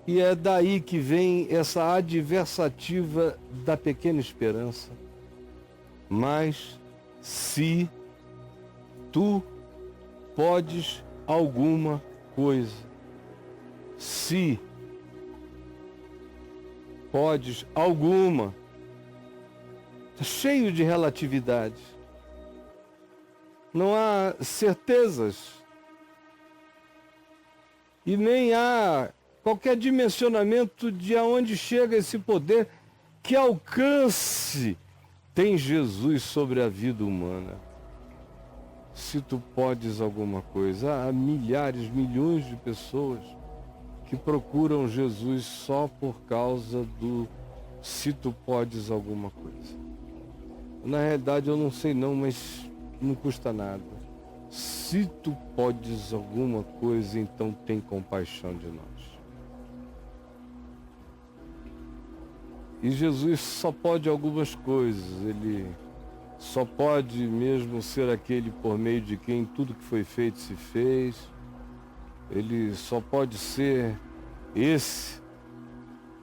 E é daí que vem essa adversativa da pequena esperança. Mas se tu podes alguma coisa, se podes alguma, está cheio de relatividade. Não há certezas e nem há qualquer dimensionamento de aonde chega esse poder, que alcance tem Jesus sobre a vida humana. Se tu podes alguma coisa, há milhares, milhões de pessoas que procuram Jesus só por causa do se tu podes alguma coisa. Na realidade eu não sei não, mas não custa nada. Se tu podes alguma coisa, então tem compaixão de nós. E Jesus só pode algumas coisas, ele só pode mesmo ser aquele por meio de quem tudo que foi feito se fez. Ele só pode ser esse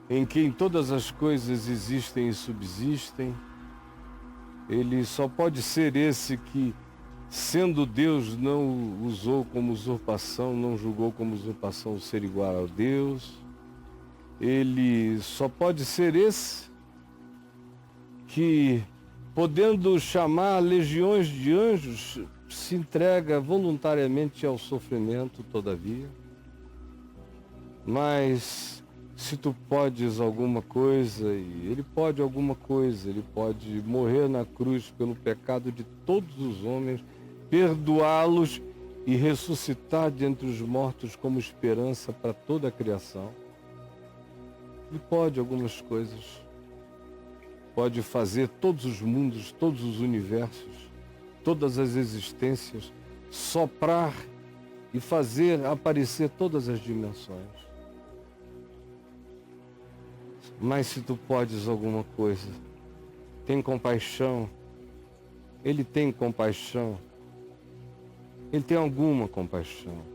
em quem todas as coisas existem e subsistem. Ele só pode ser esse que, sendo Deus, não usou como usurpação, não julgou como usurpação o ser igual a Deus. Ele só pode ser esse que, podendo chamar legiões de anjos, se entrega voluntariamente ao sofrimento, todavia. Mas se tu podes alguma coisa, e ele pode alguma coisa, ele pode morrer na cruz pelo pecado de todos os homens, perdoá-los e ressuscitar dentre os mortos como esperança para toda a criação. Ele pode algumas coisas. Pode fazer todos os mundos, todos os universos, todas as existências, soprar e fazer aparecer todas as dimensões. Mas se tu podes alguma coisa, tem compaixão, ele tem compaixão, ele tem alguma compaixão.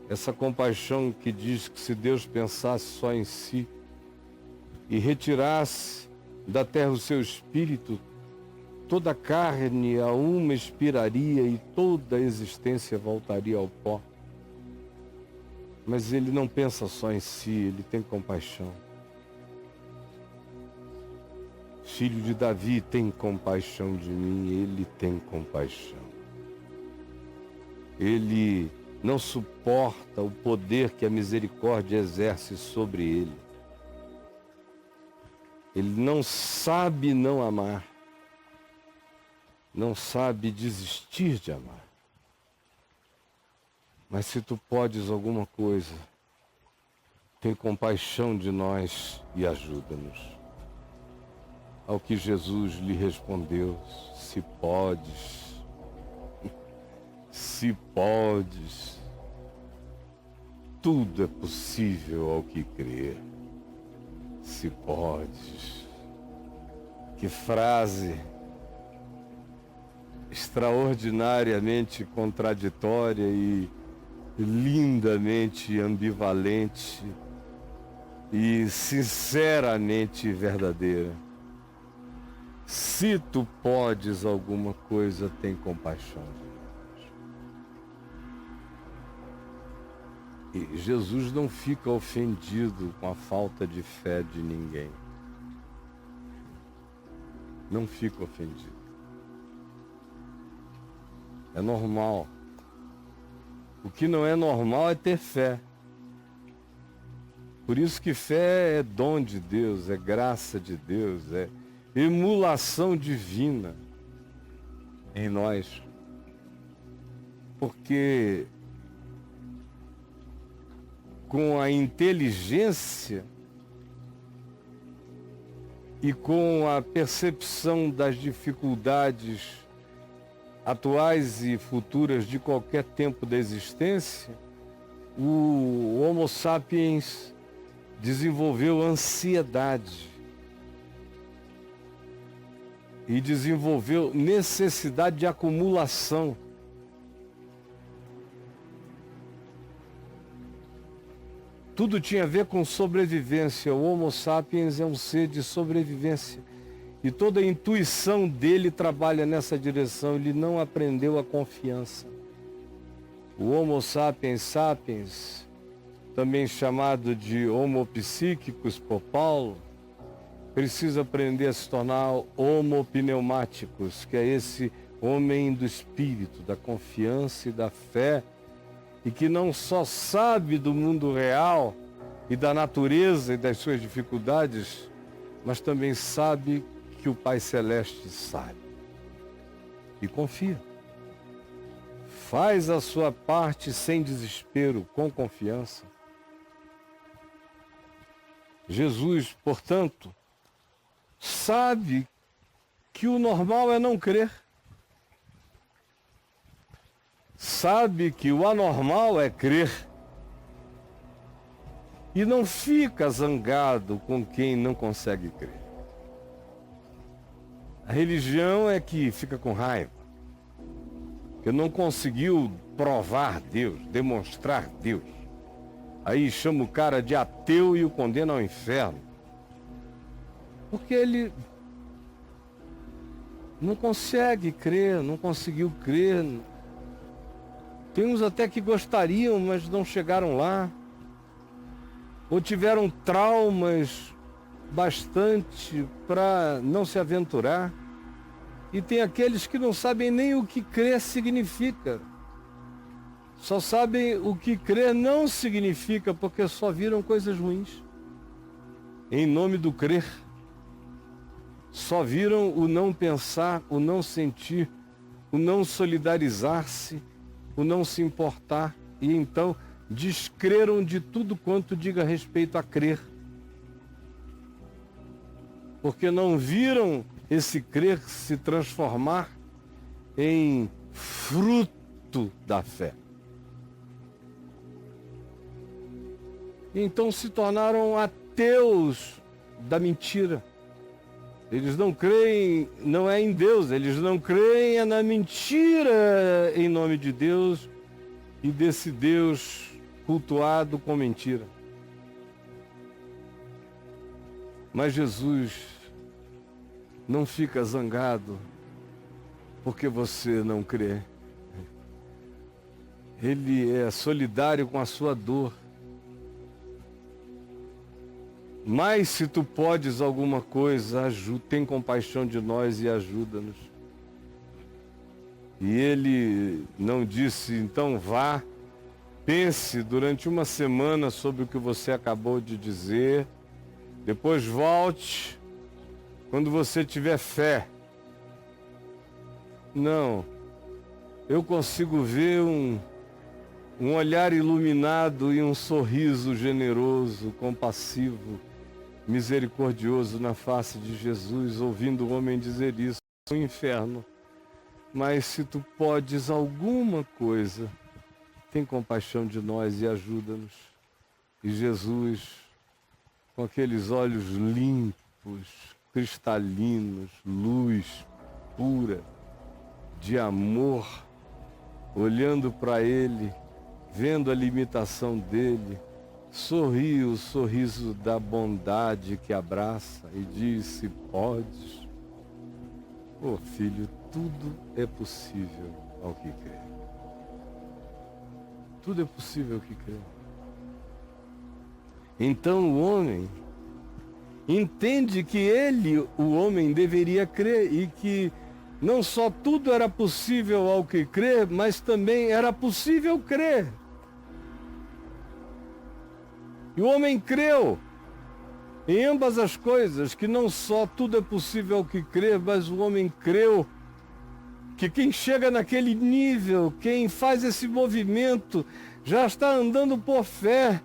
Essa compaixão que diz que se Deus pensasse só em si e retirasse da terra o seu espírito, toda a carne a uma expiraria e toda a existência voltaria ao pó. Mas ele não pensa só em si, ele tem compaixão. Filho de Davi, tem compaixão de mim, ele tem compaixão. Ele não suporta o poder que a misericórdia exerce sobre ele. Ele não sabe não amar, não sabe desistir de amar. Mas se tu podes alguma coisa, tem compaixão de nós e ajuda-nos. Ao que Jesus lhe respondeu, se podes, se podes, tudo é possível ao que crer. Se podes. Que frase extraordinariamente contraditória e lindamente ambivalente e sinceramente verdadeira. Se tu podes alguma coisa, tem compaixão de nós. E Jesus não fica ofendido com a falta de fé de ninguém. Não fica ofendido. É normal. O que não é normal é ter fé. Por isso que fé é dom de Deus, é graça de Deus, é emulação divina em nós. Porque com a inteligência e com a percepção das dificuldades atuais e futuras de qualquer tempo da existência, o Homo sapiens desenvolveu ansiedade e desenvolveu necessidade de acumulação. Tudo tinha a ver com sobrevivência. O Homo sapiens é um ser de sobrevivência. E toda a intuição dele trabalha nessa direção. Ele não aprendeu a confiança. O Homo sapiens sapiens, também chamado de Homo psíquicos por Paulo, precisa aprender a se tornar Homo pneumáticos, que é esse homem do espírito, da confiança e da fé, e que não só sabe do mundo real e da natureza e das suas dificuldades, mas também sabe que o Pai Celeste sabe. E confia. Faz a sua parte sem desespero, com confiança. Jesus, portanto, sabe que o normal é não crer. Sabe que o anormal é crer. E não fica zangado com quem não consegue crer. A religião é que fica com raiva, que não conseguiu provar Deus, demonstrar Deus. Aí chama o cara de ateu e o condena ao inferno. Porque ele não consegue crer, não conseguiu crer. Tem uns até que gostariam, mas não chegaram lá. Ou tiveram traumas bastante para não se aventurar. E tem aqueles que não sabem nem o que crer significa. Só sabem o que crer não significa, porque só viram coisas ruins. Em nome do crer. Só viram o não pensar, o não sentir, o não solidarizar-se, o não se importar. E então descreram de tudo quanto diga respeito a crer. Porque não viram esse crer se transformar em fruto da fé. Então se tornaram ateus da mentira. Eles não creem, não é em Deus, eles não creem é na mentira em nome de Deus e desse Deus cultuado com mentira. Mas Jesus não fica zangado porque você não crê. Ele é solidário com a sua dor. Mas se tu podes alguma coisa, tem compaixão de nós e ajuda-nos. E ele não disse, então vá, pense durante uma semana sobre o que você acabou de dizer, depois volte quando você tiver fé. Não, eu consigo ver um olhar iluminado e um sorriso generoso, compassivo, misericordioso na face de Jesus, ouvindo o homem dizer isso no inferno. Mas se tu podes alguma coisa, tem compaixão de nós e ajuda-nos. E Jesus, com aqueles olhos limpos, cristalinos, luz pura, de amor, olhando para ele, vendo a limitação dele, sorriu o sorriso da bondade que abraça e disse, podes. Oh filho, tudo é possível ao que crê. Tudo é possível ao que crê. Então o homem entende que ele, o homem, deveria crer e que não só tudo era possível ao que crê, mas também era possível crer. E o homem creu em ambas as coisas, que não só tudo é possível ao que crê, mas o homem creu que quem chega naquele nível, quem faz esse movimento, já está andando por fé,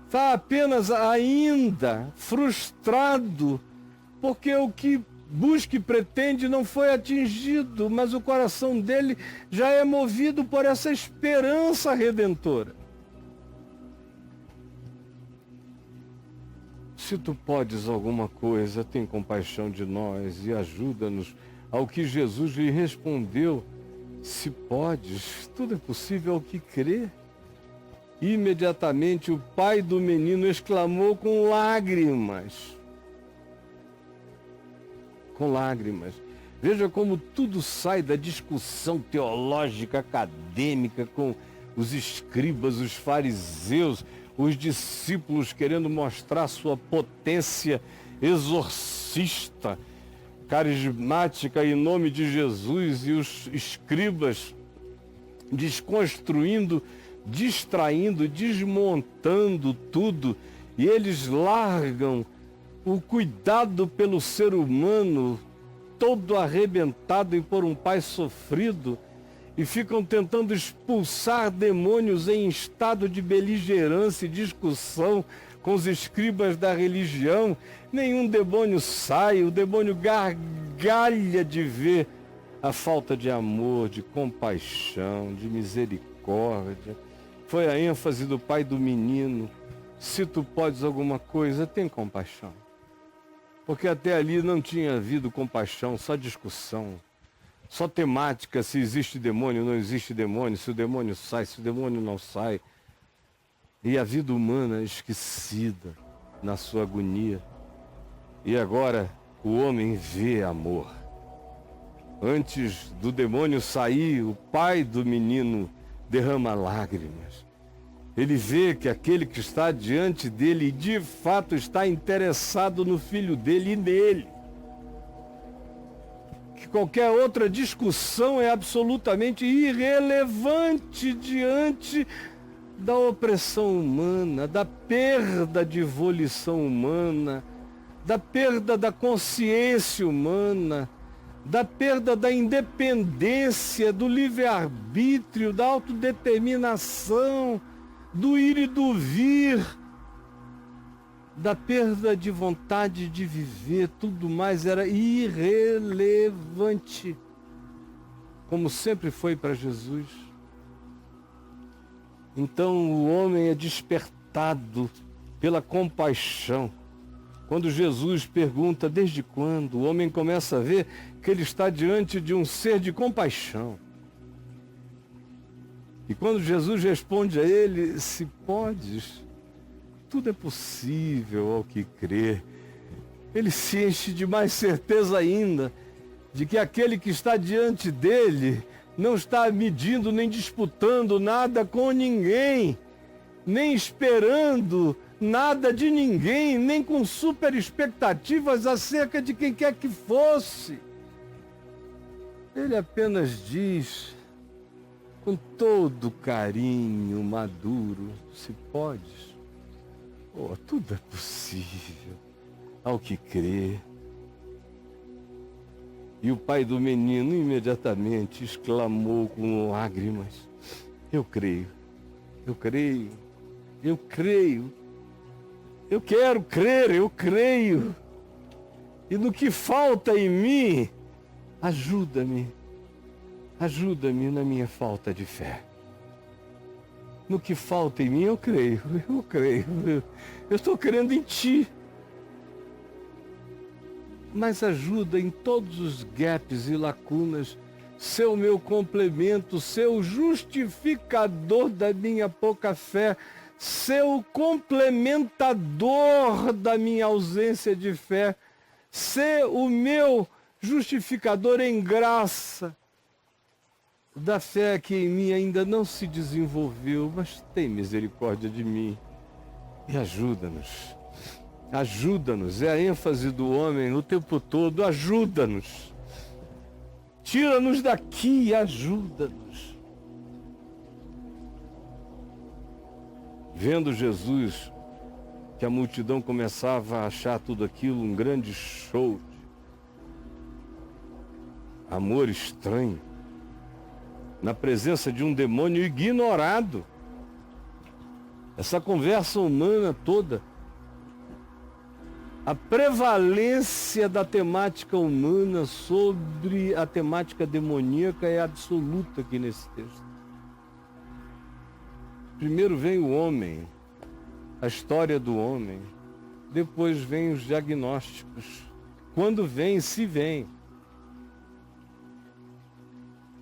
está apenas ainda frustrado, porque o que busca e pretende não foi atingido, mas o coração dele já é movido por essa esperança redentora. Se tu podes alguma coisa, tem compaixão de nós e ajuda-nos. Ao que Jesus lhe respondeu, se podes, tudo é possível ao que crê. Imediatamente o pai do menino exclamou com lágrimas. Com lágrimas. Veja como tudo sai da discussão teológica, acadêmica, com os escribas, os fariseus, os discípulos querendo mostrar sua potência exorcista, carismática em nome de Jesus, e os escribas desconstruindo, distraindo, desmontando tudo, e eles largam o cuidado pelo ser humano, todo arrebentado por um pai sofrido, e ficam tentando expulsar demônios em estado de beligerância e discussão com os escribas da religião. Nenhum demônio sai, o demônio gargalha de ver a falta de amor, de compaixão, de misericórdia. Foi a ênfase do pai do menino. Se tu podes alguma coisa, tem compaixão. Porque até ali não tinha havido compaixão, só discussão, só temática, se existe demônio, não existe demônio, se o demônio sai, se o demônio não sai. E a vida humana esquecida na sua agonia. E agora o homem vê amor. Antes do demônio sair, o pai do menino derrama lágrimas. Ele vê que aquele que está diante dele, de fato, está interessado no filho dele e nele. Que qualquer outra discussão é absolutamente irrelevante diante da opressão humana, da perda de volição humana, da perda da consciência humana, da perda da independência, do livre-arbítrio, da autodeterminação, do ir e do vir, da perda de vontade de viver. Tudo mais era irrelevante, como sempre foi para Jesus. Então o homem é despertado pela compaixão. Quando Jesus pergunta desde quando, o homem começa a ver que ele está diante de um ser de compaixão. E quando Jesus responde a ele, se podes, tudo é possível ao que crê, ele se enche de mais certeza ainda de que aquele que está diante dele não está medindo nem disputando nada com ninguém, nem esperando nada de ninguém, nem com super expectativas acerca de quem quer que fosse. Ele apenas diz, com todo carinho maduro, se podes, tudo é possível ao que crê. E o pai do menino imediatamente exclamou com lágrimas, eu creio, eu creio, eu creio, eu quero crer, eu creio. E no que falta em mim, ajuda-me na minha falta de fé. No que falta em mim, eu creio, eu estou crendo em ti. Mas ajuda em todos os gaps e lacunas, ser o meu complemento, ser o justificador da minha pouca fé, ser o complementador da minha ausência de fé, ser o meu justificador em graça da fé que em mim ainda não se desenvolveu, mas tem misericórdia de mim e ajuda-nos. Ajuda-nos, é a ênfase do homem o tempo todo, ajuda-nos. Tira-nos daqui e ajuda-nos. Vendo Jesus, que a multidão começava a achar tudo aquilo um grande show de amor estranho, na presença de um demônio ignorado. Essa conversa humana toda, a prevalência da temática humana sobre a temática demoníaca é absoluta aqui nesse texto. Primeiro vem o homem, a história do homem, depois vem os diagnósticos. Quando vem, se vem.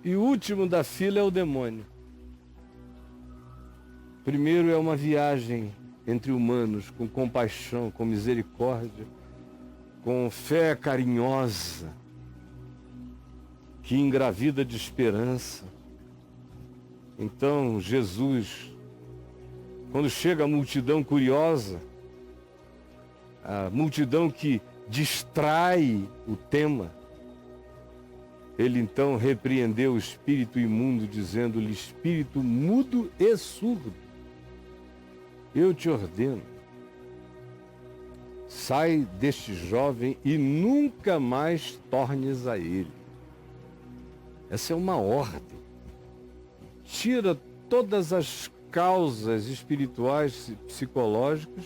E o último da fila é o demônio. Primeiro é uma viagem entre humanos, com compaixão, com misericórdia, com fé carinhosa, que engravida de esperança. Então, Jesus, quando chega a multidão curiosa, a multidão que distrai o tema, ele então repreendeu o espírito imundo, dizendo-lhe: espírito mudo e surdo, eu te ordeno, sai deste jovem e nunca mais tornes a ele. Essa é uma ordem. Tira todas as causas espirituais, psicológicas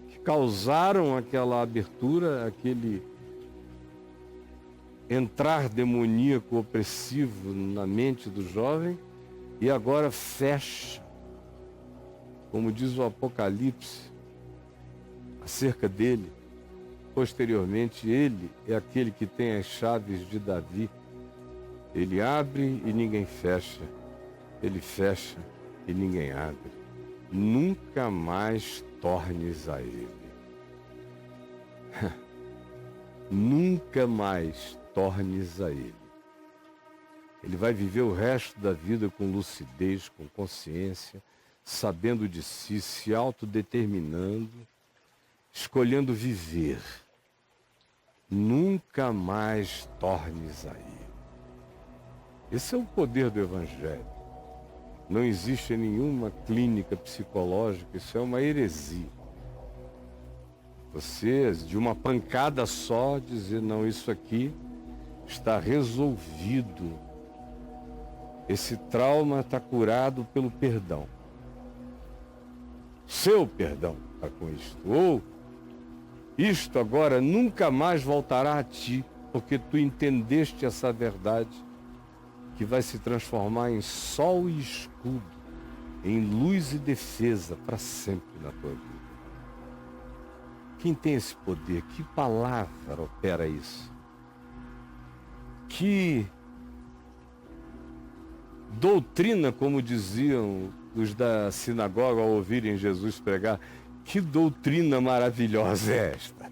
que causaram aquela abertura, aquele entrar demoníaco opressivo na mente do jovem, e agora fecha, como diz o Apocalipse acerca dele. Posteriormente, ele é aquele que tem as chaves de Davi. Ele abre e ninguém fecha, ele fecha e ninguém abre. Nunca mais tornes a ele. Nunca mais tornes a ele. Ele vai viver o resto da vida com lucidez, com consciência, sabendo de si, se autodeterminando, escolhendo viver. Nunca mais tornes a ele. Esse é o poder do Evangelho. Não existe nenhuma clínica psicológica, isso é uma heresia. Você, de uma pancada só, dizer: não, isso aqui está resolvido. Esse trauma está curado pelo perdão. Seu perdão está com isto. Ou isto agora nunca mais voltará a ti, porque tu entendeste essa verdade, que vai se transformar em sol e escudo, em luz e defesa para sempre na tua vida. Quem tem esse poder? Que palavra opera isso? Que doutrina, como diziam os da sinagoga ao ouvirem Jesus pregar, que doutrina maravilhosa é esta?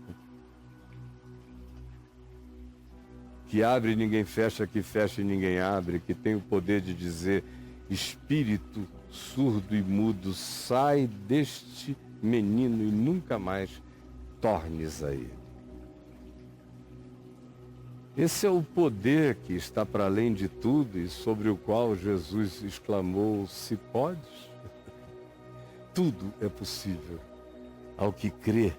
Que abre e ninguém fecha, que fecha e ninguém abre, que tem o poder de dizer: espírito surdo e mudo, sai deste menino e nunca mais tornes a ele. Esse é o poder que está para além de tudo e sobre o qual Jesus exclamou: se podes? Tudo é possível ao que crê.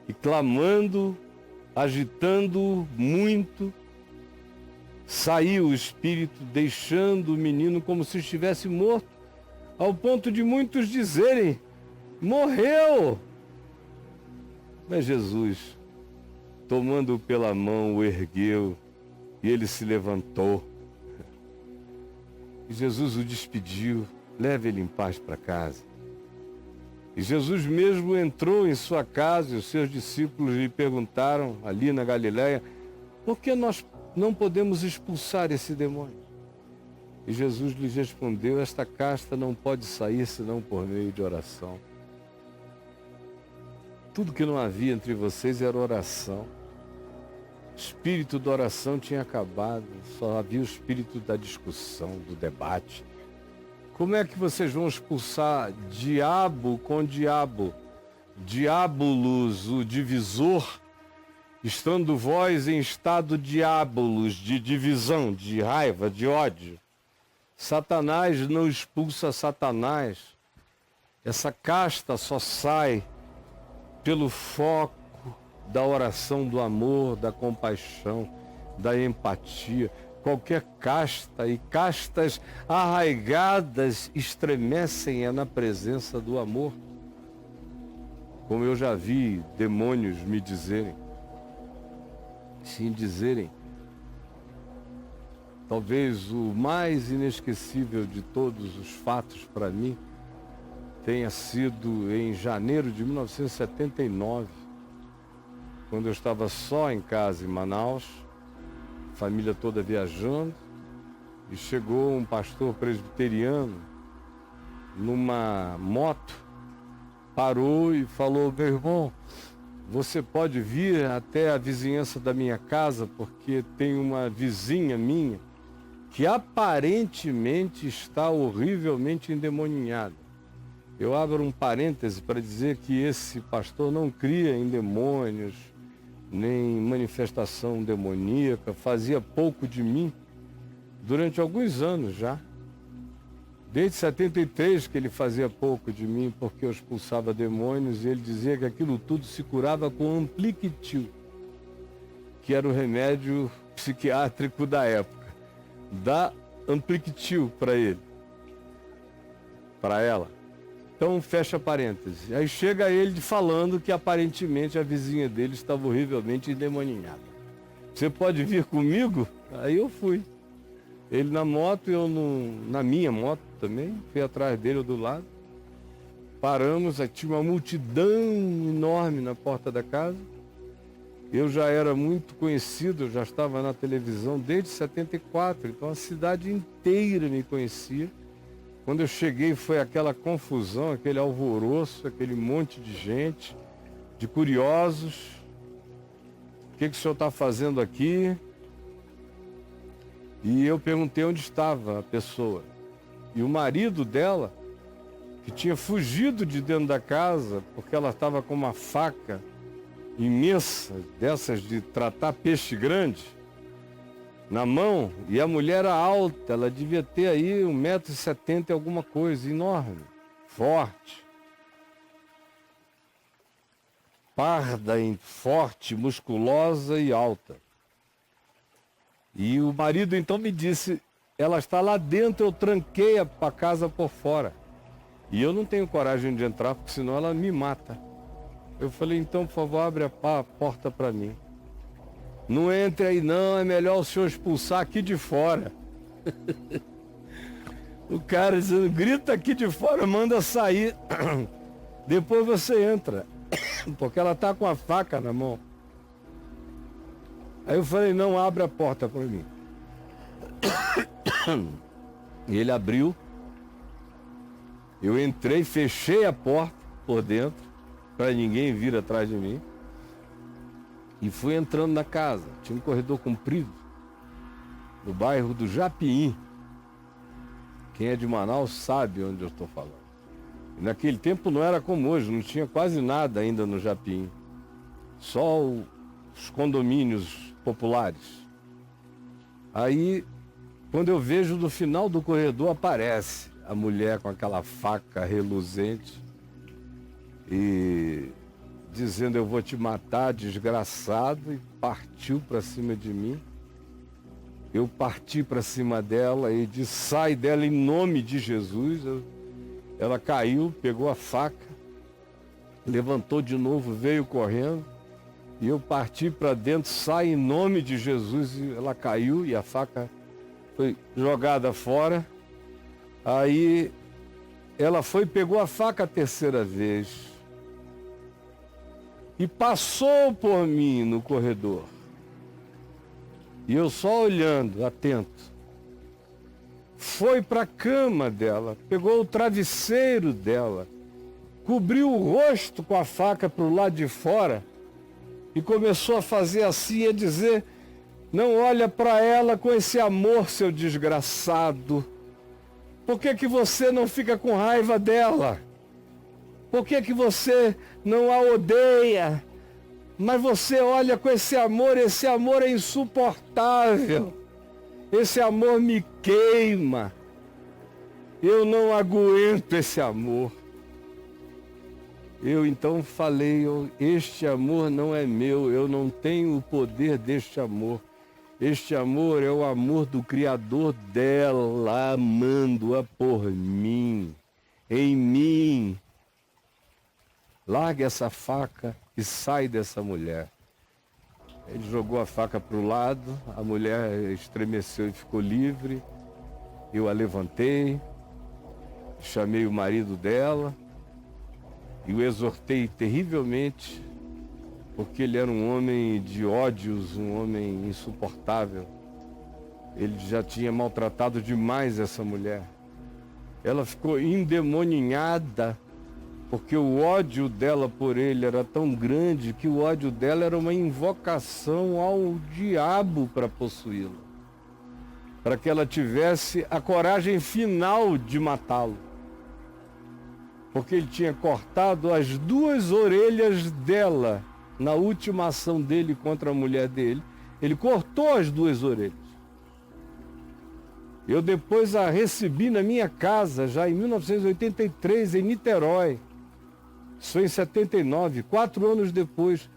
E clamando, agitando muito, saiu o espírito, deixando o menino como se estivesse morto, ao ponto de muitos dizerem: morreu! Mas Jesus, tomando-o pela mão, o ergueu e ele se levantou. E Jesus o despediu: leve ele em paz para casa. E Jesus mesmo entrou em sua casa e os seus discípulos lhe perguntaram, ali na Galileia: por que nós não podemos expulsar esse demônio? E Jesus lhes respondeu: esta casta não pode sair senão por meio de oração. Tudo que não havia entre vocês era oração. O espírito da oração tinha acabado, só havia o espírito da discussão, do debate. Como é que vocês vão expulsar diabo com diabo? Diabolos, o divisor, estando vós em estado diabolos, de divisão, de raiva, de ódio. Satanás não expulsa Satanás. Essa casta só sai pelo foco da oração do amor, da compaixão, da empatia. Qualquer casta, e castas arraigadas estremecem na presença do amor. Como eu já vi demônios me dizerem, sim, dizerem, talvez o mais inesquecível de todos os fatos para mim tenha sido em janeiro de 1979, quando eu estava só em casa em Manaus, família toda viajando, e chegou um pastor presbiteriano numa moto, parou e falou: meu irmão, você pode vir até a vizinhança da minha casa, porque tem uma vizinha minha que aparentemente está horrivelmente endemoniada. Eu abro um parêntese para dizer que esse pastor não cria em demônios, nem manifestação demoníaca, fazia pouco de mim durante alguns anos já. Desde 73 que ele fazia pouco de mim, porque eu expulsava demônios, e ele dizia que aquilo tudo se curava com Ampliquitil, que era o remédio psiquiátrico da época. Dá Ampliquitil para ele, para ela. Então fecha parênteses. Aí chega ele falando que aparentemente a vizinha dele estava horrivelmente endemoniada. Você pode vir comigo? Aí eu fui. Ele na moto, eu na minha moto também, fui atrás dele, eu do lado. Paramos, aí tinha uma multidão enorme na porta da casa. Eu já era muito conhecido, eu já estava na televisão desde 74, então a cidade inteira me conhecia. Quando eu cheguei foi aquela confusão, aquele alvoroço, aquele monte de gente, de curiosos. O que o senhor está fazendo aqui? E eu perguntei onde estava a pessoa. E o marido dela, que tinha fugido de dentro da casa, porque ela estava com uma faca imensa, dessas de tratar peixe grande, na mão, e a mulher era alta, ela devia ter aí 1,70 m e alguma coisa, enorme, forte, parda, forte, musculosa e alta. E o marido então me disse: ela está lá dentro, eu tranquei a casa por fora. E eu não tenho coragem de entrar, porque senão ela me mata. Eu falei: então, por favor, abre a porta para mim. Não entre aí não, é melhor o senhor expulsar aqui de fora. O cara dizendo: grita aqui de fora, manda sair. Depois você entra. Porque ela está com a faca na mão. Aí eu falei: não, abre a porta para mim. E ele abriu. Eu entrei, fechei a porta por dentro, para ninguém vir atrás de mim. E fui entrando na casa. Tinha um corredor comprido, no bairro do Japim. Quem é de Manaus sabe onde eu estou falando. E naquele tempo não era como hoje, não tinha quase nada ainda no Japim. Só os condomínios populares. Aí, quando eu vejo no final do corredor, aparece a mulher com aquela faca reluzente e dizendo: eu vou te matar, desgraçado, e partiu para cima de mim. Eu parti para cima dela e disse: sai dela em nome de Jesus. Ela caiu, pegou a faca, levantou de novo, veio correndo. E eu parti para dentro: sai em nome de Jesus. E ela caiu e a faca foi jogada fora. Aí ela foi, pegou a faca a terceira vez e passou por mim no corredor. E eu só olhando, atento. Foi para a cama dela, pegou o travesseiro dela, cobriu o rosto com a faca para o lado de fora e começou a fazer assim, a dizer: não olha para ela com esse amor, seu desgraçado. Por que que você não fica com raiva dela? Por que que você não a odeia? Mas você olha com esse amor é insuportável. Esse amor me queima. Eu não aguento esse amor. Eu então falei: este amor não é meu, eu não tenho o poder deste amor. Este amor é o amor do Criador dela, amando-a por mim, em mim. Larga essa faca e sai dessa mulher. Ele jogou a faca para o lado, a mulher estremeceu e ficou livre. Eu a levantei, chamei o marido dela e o exortei terrivelmente, porque ele era um homem de ódios, um homem insuportável. Ele já tinha maltratado demais essa mulher. Ela ficou endemoninhada, porque o ódio dela por ele era tão grande que o ódio dela era uma invocação ao diabo para possuí-lo, para que ela tivesse a coragem final de matá-lo. Porque ele tinha cortado as 2 orelhas dela na última ação dele contra a mulher dele. Ele cortou as 2 orelhas. Eu depois a recebi na minha casa, já em 1983, em Niterói. Isso foi em 79, 4 anos depois.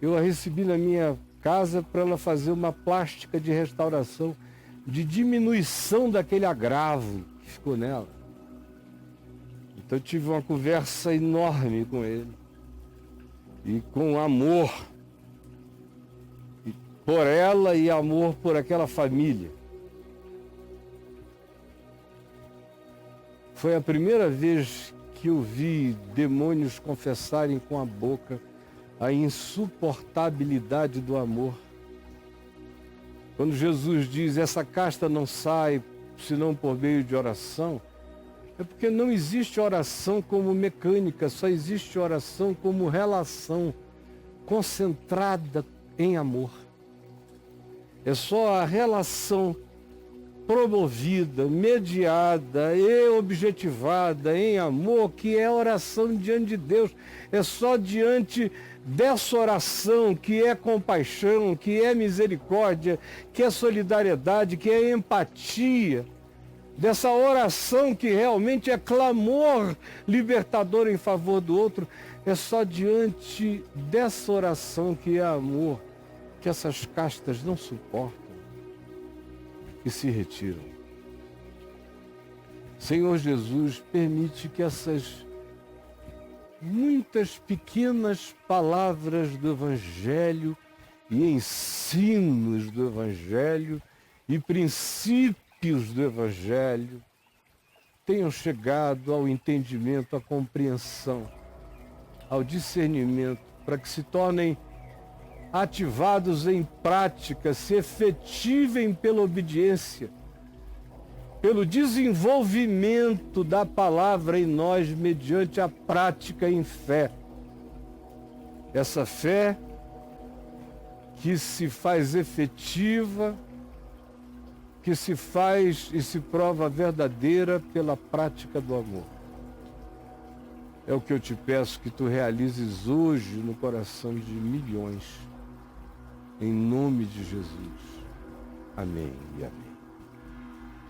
Eu a recebi na minha casa para ela fazer uma plástica de restauração, de diminuição daquele agravo que ficou nela. Então eu tive uma conversa enorme com ele. E com amor por ela e amor por aquela família. Foi a primeira vez que eu vi demônios confessarem com a boca a insuportabilidade do amor. Quando Jesus diz, essa casta não sai senão por meio de oração, é porque não existe oração como mecânica, só existe oração como relação concentrada em amor. É só a relação promovida, mediada e objetivada em amor, que é oração diante de Deus. É só diante dessa oração que é compaixão, que é misericórdia, que é solidariedade, que é empatia, dessa oração que realmente é clamor libertador em favor do outro, é só diante dessa oração que é amor, que essas castas não suportam e se retiram. Senhor Jesus, permite que essas muitas pequenas palavras do Evangelho e ensinos do Evangelho e princípios do Evangelho tenham chegado ao entendimento, à compreensão, ao discernimento, para que se tornem ativados em prática, se efetivem pela obediência, pelo desenvolvimento da palavra em nós mediante a prática em fé. Essa fé que se faz efetiva, que se faz e se prova verdadeira pela prática do amor. É o que eu te peço que tu realizes hoje no coração de milhões. Em nome de Jesus. Amém e amém.